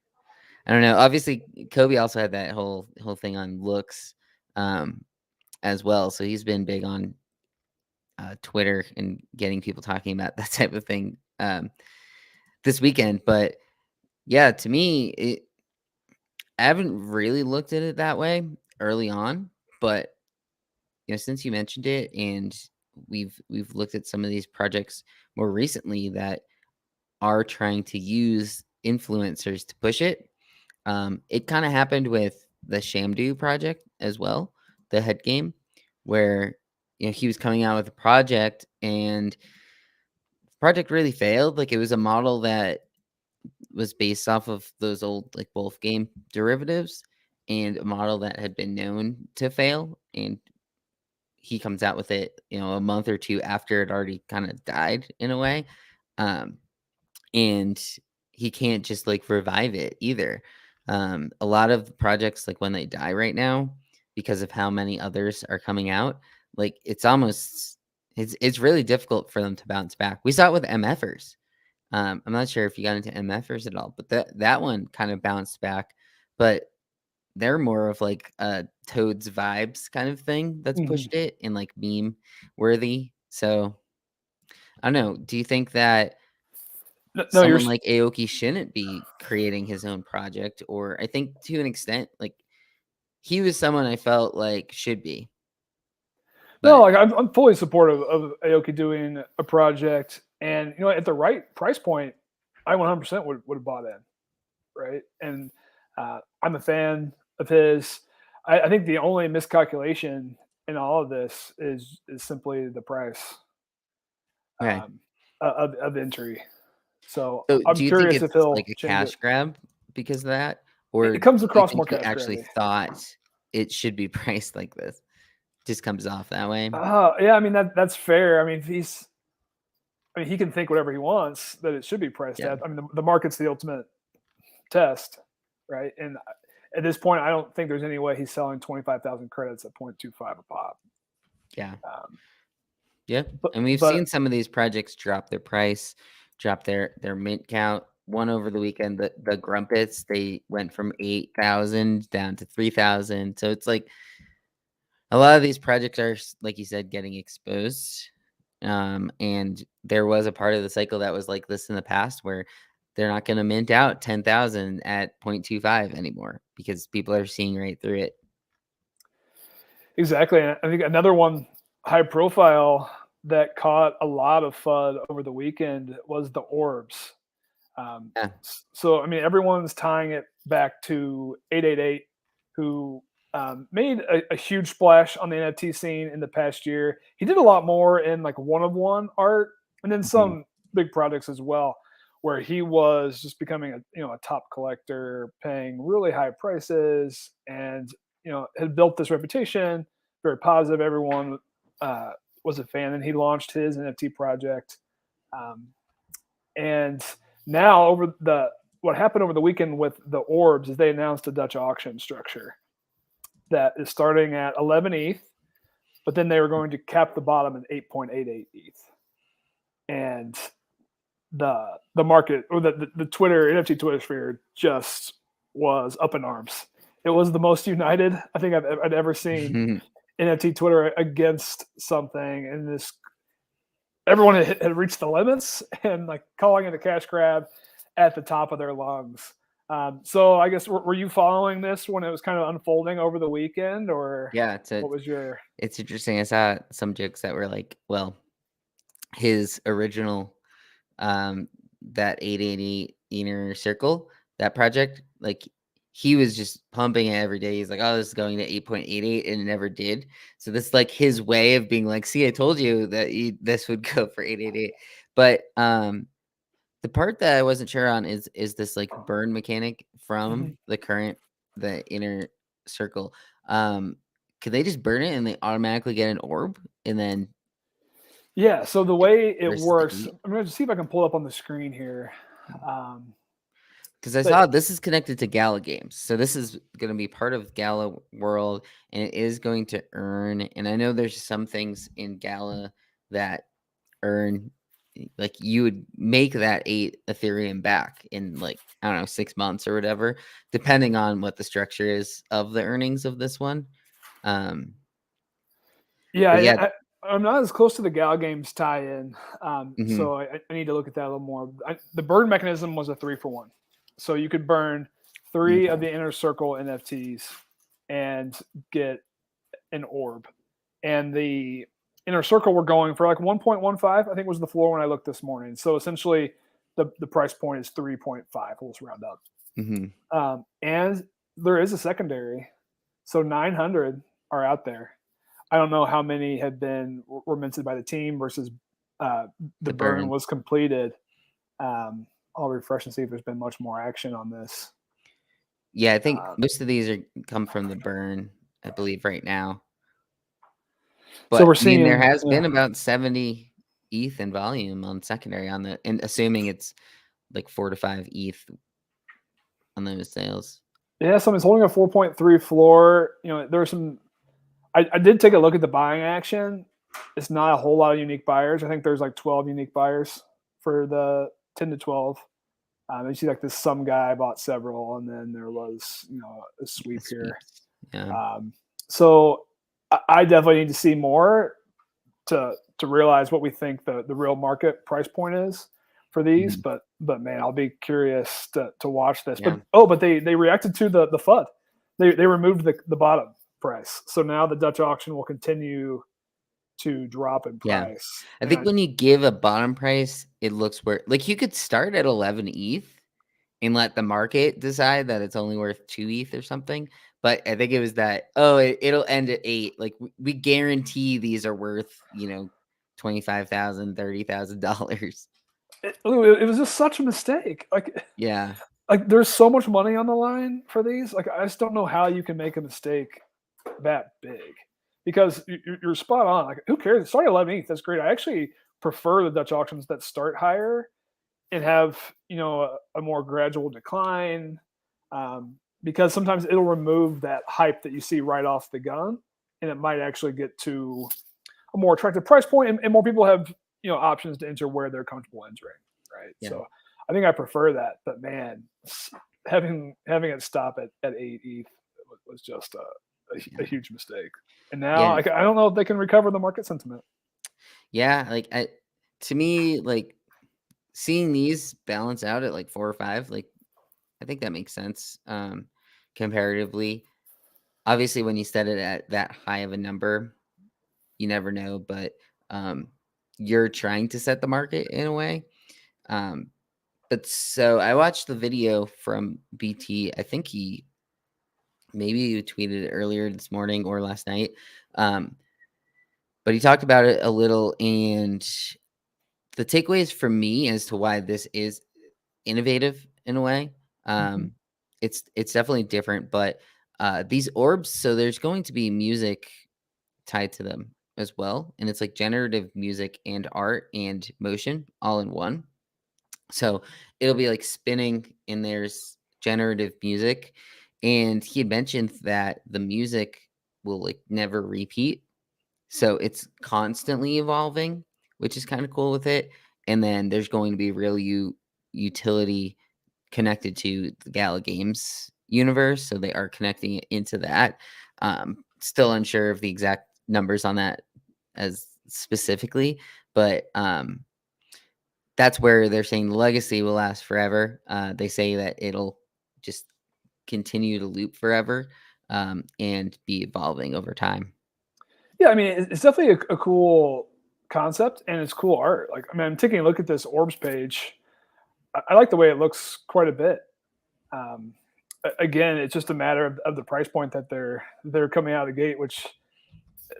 I don't know. Obviously, Kobe also had that whole thing on looks um, as well, so he's been big on Twitter and getting people talking about that type of thing this weekend. But yeah, to me, I haven't really looked at it that way early on, but since you mentioned it, and we've looked at some of these projects more recently that are trying to use influencers to push it. It kind of happened with the Shamdu project as well, the head game, where he was coming out with a project and the project really failed. Like it was a model that was based off of those old like Wolf game derivatives and a model that had been known to fail. And he comes out with it, a month or two after it already kind of died in a way. Um, and he can't just like revive it either. A lot of projects, like when they die right now, because of how many others are coming out, like it's really difficult for them to bounce back. We saw it with MFers. I'm not sure if you got into MFers at all, but that one kind of bounced back. But they're more of like a Toads vibes kind of thing that's Hmm. pushed it and like meme worthy. So I don't know. Do you think that No, you're someone like Aoki shouldn't be creating his own project? Or I think to an extent, like he was someone I felt like should be, no, but like I'm fully supportive of Aoki doing a project, and at the right price point, I 100% would have bought in, right? And I'm a fan of his. I think the only miscalculation in all of this is simply the price okay. um, of entry. So So I'm do you think curious it's if like he'll a change it. cash grab because of that? It, Or it do comes you across think more he cash actually grabby. thought it should be priced like this? Just comes off that way? Yeah, I mean that's fair. I mean, he can think whatever he wants that it should be priced Yeah. at. I mean, the market's the ultimate test, right? And at this point, I don't think there's any way he's selling 25,000 credits at 0.25 a pop. Yeah. Um, Yeah. but And we've but seen some of these projects drop their price, drop their mint count. One over the weekend, the Grumpets, they went from 8,000 down to 3,000. So it's like a lot of these projects are, like you said, getting exposed. And there was a part of the cycle that was like this in the past where they're not going to mint out 10,000 at 0.25 anymore because people are seeing right through it. exactly, and I think another one high profile that caught a lot of FUD over the weekend was the Orbs. Um, Yeah. so I mean, everyone's tying it back to 888, who made a huge splash on the NFT scene in the past year. He did a lot more in like one of one art, and then Mhm. some big projects as well, where he was just becoming a top collector, paying really high prices, and had built this reputation, very positive. Everyone uh, was a fan, and he launched his NFT project. Um, and now over the what happened over the weekend with the Orbs is they announced a Dutch auction structure that is starting at 11 ETH, but then they were going to cap the bottom at 8.88 ETH. And the market or the Twitter NFT Twitter sphere just was up in arms. It was the most united I think I'd ever seen NFT Twitter against something, and this everyone had reached the limits and like calling it a cash grab at the top of their lungs. So I guess were you following this when it was kind of unfolding over the weekend, or Yeah, what was your? it's interesting. I saw some jokes that were like, well, his original um that 880 inner circle, that project, like he was just pumping it every day. He's like, oh, this is going to 8.88, and it never did. So this is like his way of being like, see, I told you that this would go for 888. But the part that I wasn't sure on is this like burn mechanic Mhm. from the inner circle. Um, could they just burn it and they automatically get an orb and then Yeah. So the it way it versus the works, heat? I'm going to see if I can pull up on the screen here. Um, Because I but saw this is connected to Gala Games, so this is going to be part of Gala World, and it is going to earn. And I know there's some things in Gala that earn, like you would make that 8 ethereum back in like, I don't know, 6 months or whatever, depending on what the structure is of the earnings of this one. Um, yeah, but yeah, I'm not as close to the Gal Games tie-in, mhm, so I need to look at that a little more. The burn mechanism was a 3-for-1, so you could burn three of okay, the inner circle NFTs and get an orb. And the inner circle we're going for like 1.15, I think was the floor when I looked this morning. So essentially, the price point is 3.5. We'll just round up. mhm, And there is a secondary, so 900 are out there. I don't know how many had been were minted by the team versus uh, the the burn burn. was completed. Um, I'll refresh and see if there's been much more action on this. Yeah, I think Uh, most of these are come from the burn, I believe, right now. so But we're I mean, there seeing, has yeah, been about 70 ETH in volume on secondary on the, and assuming it's like 4 to 5 ETH on those sales. yeah. Someone's holding a 4.3 floor. You know, there are some. I did take a look at the buying action. It's not a whole lot of unique buyers. I think there's like 12 unique buyers for the 10 to 12. You see, like this some guy bought several, and then there was a The sweep here. sweeps. Yeah. Um, so I definitely need to see more to realize what we think the real market price point is for these. Mhm. But man, I'll be curious to watch this. Yeah. But they reacted to the FUD. They removed the bottom price, so now the Dutch auction will continue to drop in Yeah. price. I And think when you give a bottom price, it looks where, like, you could start at 11 ETH and let the market decide that it's only worth 2 ETH or something. But I think it was that, oh, it'll end at 8. Like, we guarantee these are worth, 25,000, $30,000. it was just such a mistake. Yeah. Like there's so much money on the line for these. Like I just don't know how you can make a mistake that big, because you're spot on. Like who cares? Start at 11th. That's great. I actually prefer the Dutch auctions that start higher and have a more gradual decline, because sometimes it'll remove that hype that you see right off the gun, and it might actually get to a more attractive price point, and more people have options to enter where they're comfortable entering, right? Yeah. So I think I prefer that. But man, having it stop at 8 ETH was just a Yeah. huge mistake. And now Yeah. I don't know if they can recover the market sentiment. Yeah. Like, to me, like, seeing these balance out at like 4 or 5, like, I think that makes sense, comparatively. Obviously, when you set it at that high of a number, you never know, but, um, you're trying to set the market in a way. Um, but so I watched the video from BT. I think maybe you tweeted it earlier this morning or last night. Um, but he talked about it a little, and the takeaways for me as to why this is innovative in a way. Mhm. Um, it's definitely different, but these orbs, so there's going to be music tied to them as well, and it's like generative music and art and motion all in one. So it'll be like spinning, and there's generative music, and he had mentioned that the music will like never repeat, so it's constantly evolving, which is kind of cool with it. And then there's going to be real utility connected to the Gala Games universe, so they are connecting it into that. Still unsure of the exact numbers on that as specifically, but that's where they're saying the legacy will last forever. They say that it'll just continue to loop forever, and be evolving over time. Yeah, I mean, it's definitely a cool concept, and it's cool art. Like, I mean, I'm taking a look at this Orbs page. I like the way it looks quite a bit. Um, Again, it's just a matter of the price point that they're coming out of the gate, which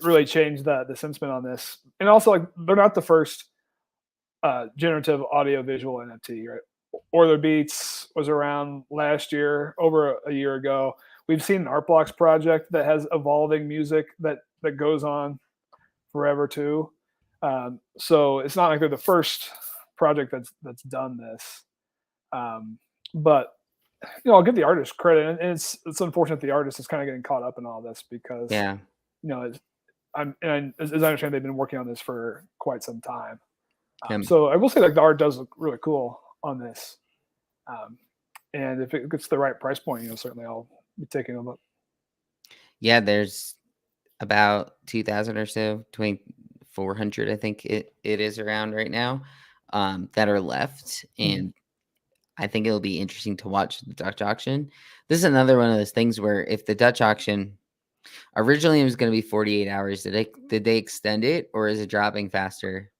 really changed the sentiment on this. And also, like, they're not the first generative audio visual NFT, right? Or the Beats was around last year, over a year ago. We've seen an Art Blocks project that has evolving music that goes on forever too. So it's not like they're the first project that's done this. Um, but I'll give the artist credit, and it's unfortunate the artist is kind of getting caught up in all this because Yeah. it's, as I understand, they've been working on this for quite some time. Um, So I will say, like, the art does look really cool on this, um, and if it gets the right price point, certainly I'll be taking a look. yeah, there's about 2,000 or so, 2,400, I think it is around right now, that are left, Mhm. and I think it'll be interesting to watch the Dutch auction. This is another one of those things where if the Dutch auction originally it was going to be 48 hours, did they extend it, or is it dropping faster?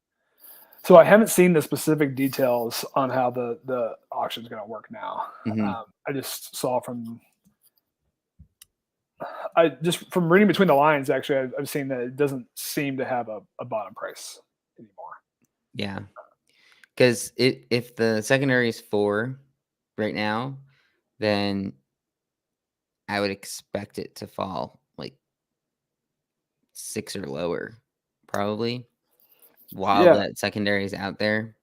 So I haven't seen the specific details on how the auction is going to work now. Hmm. I just saw I just from reading between the lines. Actually, I've seen that it doesn't seem to have a bottom price anymore. Yeah, because if the secondary is 4 right now, then I would expect it to fall like 6 or lower, probably, while Yeah, that secondary is out there.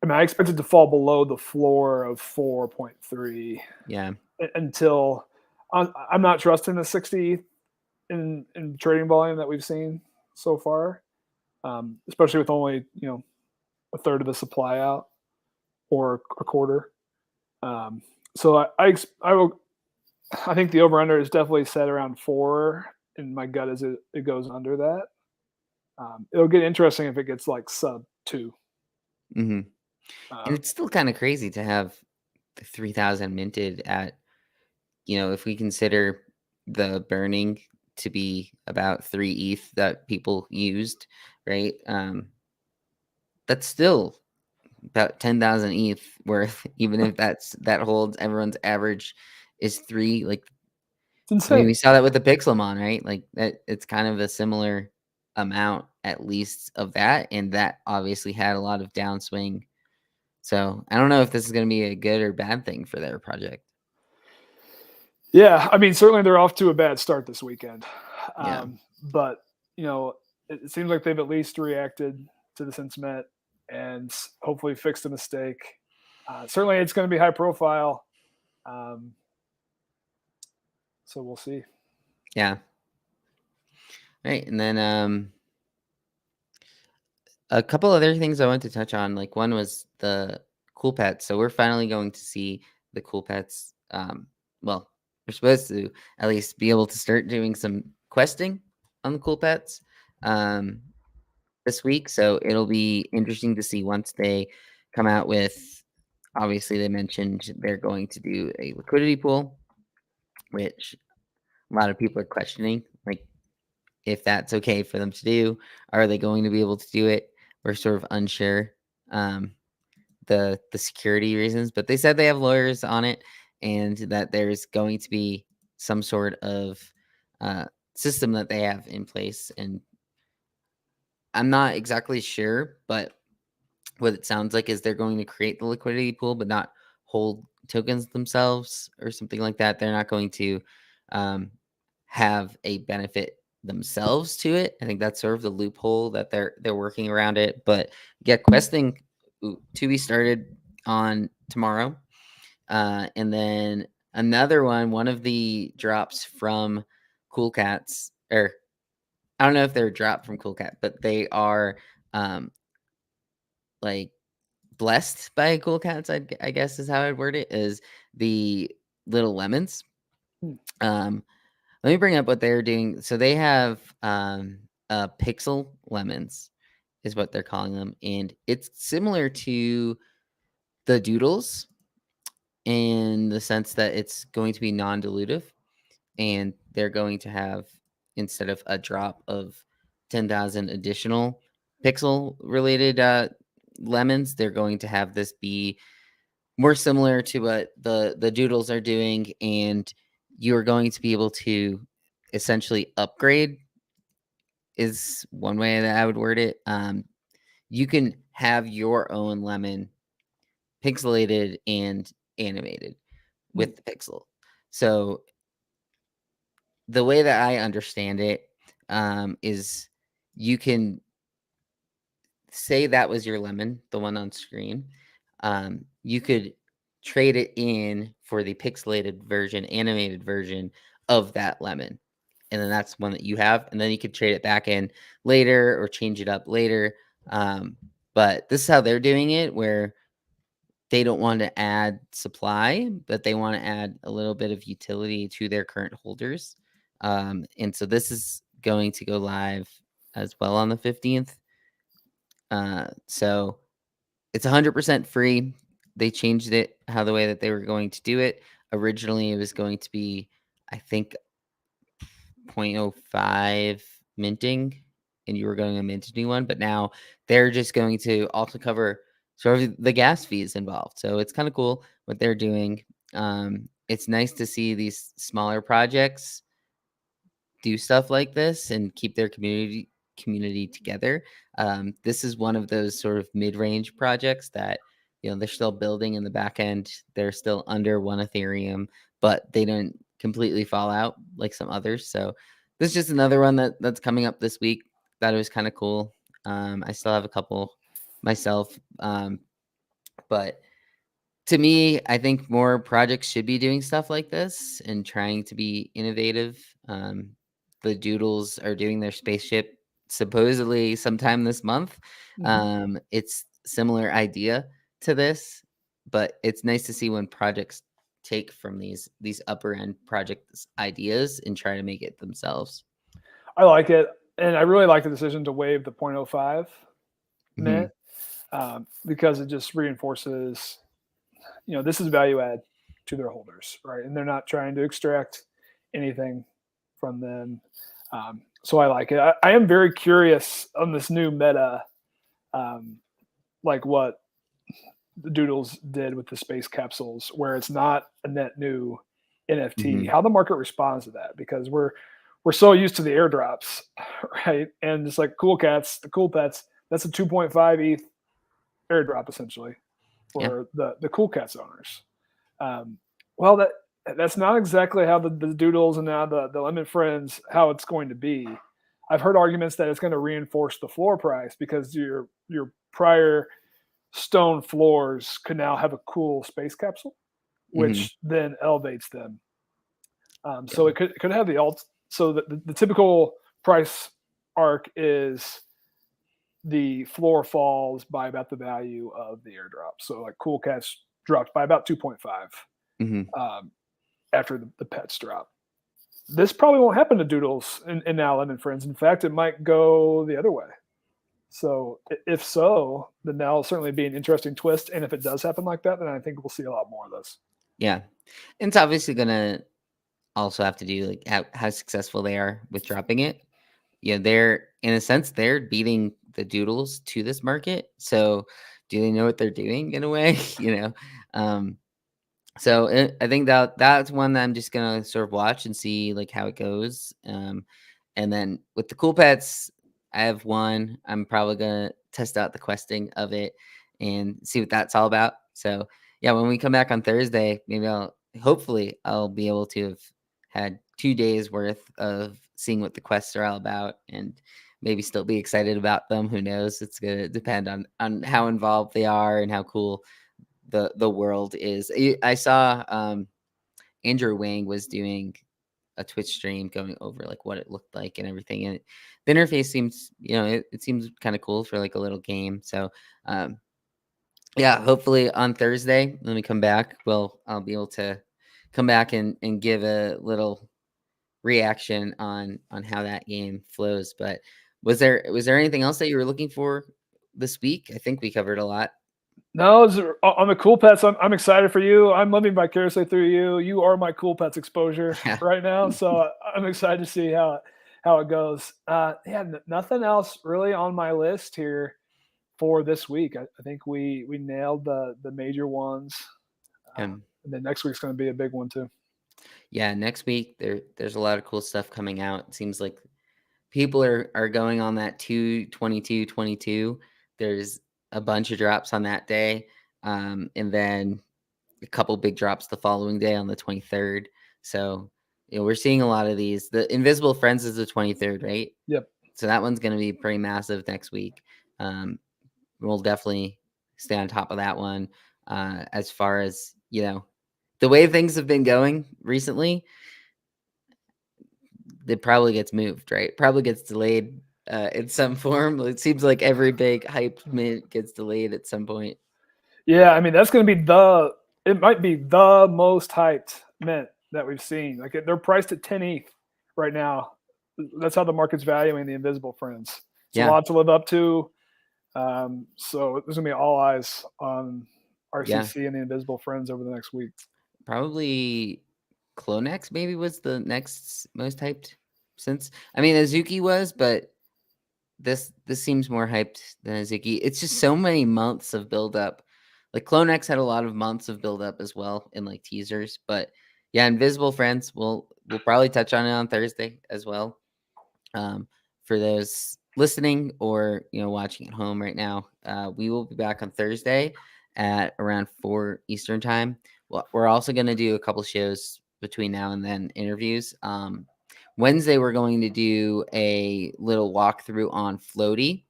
I mean, I expect it to fall below the floor of 4.3 Yeah. until I'm not trusting the 60 in trading volume that we've seen so far, especially with only a third of the supply out, or a quarter. Um, so I think the over under is definitely set around 4, and my gut is it goes under that. It'll get interesting if it gets like sub 2. Mhm. And Um, it's still kinda crazy to have the 3,000 minted at, if we consider the burning to be about 3 ETH that people used, right? That's still about 10,000 ETH worth, even if that holds everyone's average is 3, like, it's I mean, we insane. saw that with the Pixelmon, right? Like, that it's kind of a similar amount, at least, of that, and that obviously had a lot of downswing. So, I don't know if this is gonna be a good or bad thing for their project. Yeah, I mean, certainly they're off to a bad start this weekend, Yeah. but it seems like they've at least reacted to the sentiment and hopefully fixed a mistake. Certainly, it's going to be high profile, um, so we'll see. Yeah. Right, and then, a couple other things I wanted to touch on, like, one was the cool pets. So we're finally going to see the cool pets, well, we're supposed to at least be able to start doing some questing on the cool pets, um, this week, so it'll be interesting to see once they come out with, obviously, they mentioned they're going to do a liquidity pool, which a lot of people are questioning, like, if that's okay for them to do. Are they going to be able to do it? We're sort of unsure, um, the security reasons, but they said they have lawyers on it and that there's going to be some sort of, uh, system that they have in place, and I'm not exactly sure, but what it sounds like is they're going to create the liquidity pool, but not hold tokens themselves or something like that. They're not going to, um, have a benefit themselves to it. I think that's sort of the loophole that they're working around it. But yeah, questing to be started on tomorrow, and then another one of the drops from Cool Cats, or I don't know if they're dropped from Cool Cat, but they are, um, like, blessed by Cool Cats, I guess is how I'd word it, is the little lemons. Hmm. Um, Let me bring up what they're doing. So they have, pixel lemons is what they're calling them, and it's similar to the doodles, in the sense that it's going to be non-dilutive, and they're going to have, instead of a drop of 10,000 additional pixel related lemons, they're going to have this be more similar to what the doodles are doing, and you're going to be able to essentially upgrade, is one way that I would word it. You can have your own lemon pixelated and animated Mm, with the pixel. So the way that I understand it, is you can say that was your lemon, the one on screen. You could trade it in for the pixelated version, animated version of that lemon. And then that's one that you have. And then you could trade it back in later or change it up later. But this is how they're doing it, where they don't want to add supply, but they want to add a little bit of utility to their current holders. And so this is going to go live as well on the 15th. So it's 100% free. They changed it how the way that they were going to do it. Originally, it was going to be, I think, 0.05 minting, and you were going to mint a new one. But now they're just going to also cover sort of the gas fees involved. So it's kind of cool what they're doing. It's nice to see these smaller projects do stuff like this and keep their community together. This is one of those sort of mid-range projects that, they're still building in the back end. They're still under 1 ethereum, but they don't completely fall out like some others. So this is just another one that's coming up this week. That was kind of cool. I still have a couple myself, but to me, I think more projects should be doing stuff like this and trying to be innovative. The Doodles are doing their spaceship supposedly sometime this month. mhm. It's similar idea to this, but it's nice to see when projects take from these upper end projects ideas and try to make it themselves. I like it, and I really like the decision to waive the point oh 0.05 Hmm. mint, because it just reinforces, this is value add to their holders, right? And they're not trying to extract anything from them. So I like it. I am very curious on this new meta, um, like what the Doodles did with the space capsules, where it's not a net new NFT. Hmm. How the market responds to that, because we're so used to the airdrops, right? And just like Cool Cats, the Cool Pets, that's a 2.5 ETH airdrop essentially Yeah. for the Cool Cats owners. Um, well, that's not exactly how the Doodles and now the Lemon Friends, how it's going to be. I've heard arguments that it's going to reinforce the floor price, because your prior stone floors could now have a cool space capsule, Hmm. which then elevates them. Yeah. So it could have the alt. So the typical price arc is the floor falls by about the value of the airdrop. So like Cool Cats dropped by about 2.5, Hmm. um, after the pets drop. This probably won't happen to Doodles and now Lemon Friends. In fact, it might go the other way. So if so, then that'll certainly be an interesting twist. And if it does happen like that, then I think we'll see a lot more of this. Yeah. And it's obviously gonna also have to do like how successful they are with dropping it. They're, in a sense, they're beating the Doodles to this market. So do they know what they're doing in a way? Um, so I think that's one that I'm just gonna sort of watch and see like how it goes. And then with the Cool Pets, I have one. I'm probably gonna test out the questing of it and see what that's all about. So yeah, when we come back on Thursday, maybe hopefully I'll be able to have had 2 days worth of seeing what the quests are all about, and maybe still be excited about them. Who knows? It's gonna depend on how involved they are and how cool the world is. I saw Andrew Wang was doing a Twitch stream going over like what it looked like and everything, and the interface seems, it seems kind of cool for like a little game. So um, yeah, hopefully on Thursday when we come back, I'll be able to come back and give a little reaction on how that game flows. But was there anything else that you were looking for this week? I think we covered a lot. No, on the cool pets. I'm excited for you. I'm living vicariously through you. You are my cool pets exposure Yeah. right now, so I'm excited to see how it goes. Yeah, nothing else really on my list here for this week. I think we nailed the major ones, Um, and then next week's going to be a big one too. yeah, next week there's a lot of cool stuff coming out. It seems like people are going on that 2/22/22. There's a bunch of drops on that day, and then a couple big drops the following day on the 23rd. So, we're seeing a lot of these. The Invisible Friends is the 23rd, right? Yep. So that one's going to be pretty massive next week. Um, we'll definitely stay on top of that one. As far as the way things have been going recently, it probably gets moved, right? Probably gets delayed in some form. It seems like every big hype mint gets delayed at some point. Yeah, I mean that's going to be it might be the most hyped mint that we've seen. Like they're priced at 10 ETH right now. That's how the market's valuing the Invisible Friends. It's a Yeah, lot to live up to. So there's gonna be all eyes on yeah. RCC and the Invisible Friends over the next week. Probably Clonex maybe was the next most hyped since. I mean, Azuki was, but this seems more hyped than Azuki. It's just so many months of buildup. Like Clonex had a lot of months of buildup as well in like teasers, but yeah, Invisible Friends. We'll probably touch on it on Thursday as well. For those listening or watching at home right now, we will be back on Thursday at around 4 Eastern time. Well, we're also going to do a couple shows between now and then, interviews. Wednesday we're going to do a little walkthrough on Floaty,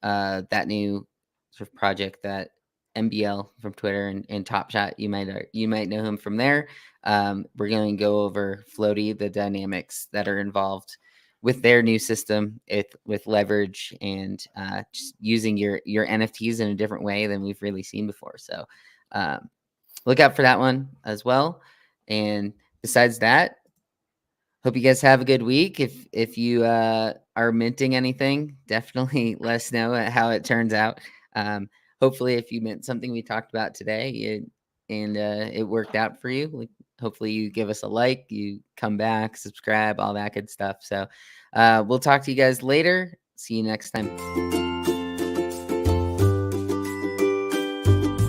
that new sort of project that MBL from Twitter and Top Shot, you might know him from there. We're going to go over Floaty, the dynamics that are involved with their new system, with leverage and just using your NFTs in a different way than we've really seen before. So look out for that one as well. And besides that, hope you guys have a good week. If you are minting anything, definitely let us know how it turns out. Hopefully, if you mint something we talked about today, it worked out for you, like, hopefully you give us a like, you come back, subscribe, all that good stuff. So we'll talk to you guys later. See you next time.